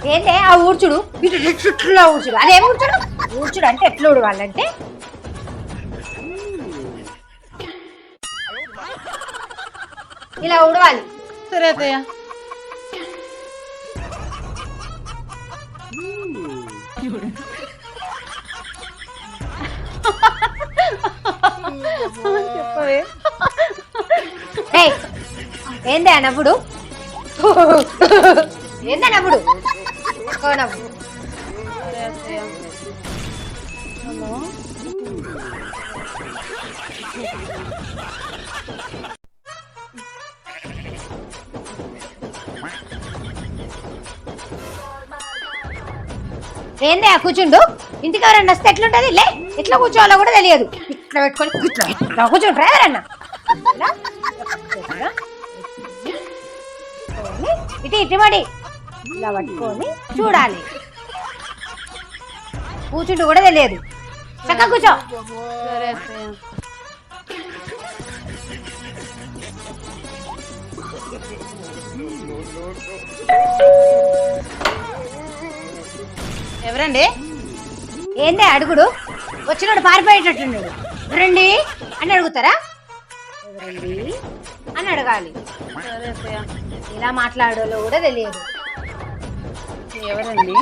ఏంటే ఆ ఊడ్చుడు ఇటు చుట్టూలో ఊడ్చుడు అదేం ఊడ్చుడు ఊడ్చుడు అంటే ఎట్లా ఊడవాలంటే ఇలా ఊడవాలి. సరే అత్తయ్య. చెప్పవే. ఏందే నవ్వుడు ఏందే నవ్వుడు నవ్వు. సరే అత్తయ్య. హలో ఏందే కూర్చుండు ఇంటికి ఎవరన్నా వస్తే ఎట్లుంటది లే ఎట్లా కూర్చోవాలో కూడా తెలియదు ఇట్లా పెట్టుకొని ఇట్లా కూర్చుంటారా ఎవరన్నా ఇటు ఇటుమడి ఇలా పట్టుకొని చూడాలి కూర్చుంటూ కూడా తెలియదు చక్కగా కూర్చో. సరే అత్తయ్య. ఎవరండి? ఏందే అడుగుడు వచ్చినోడు పారిపోయేటట్టున్నాడు. రండి అని అడుగుతారా? ఎవరండి అని అడగాలి. సరే అత్తయ్య. ఇలా మాట్లాడాలో కూడా తెలియదు. ఎవరండి?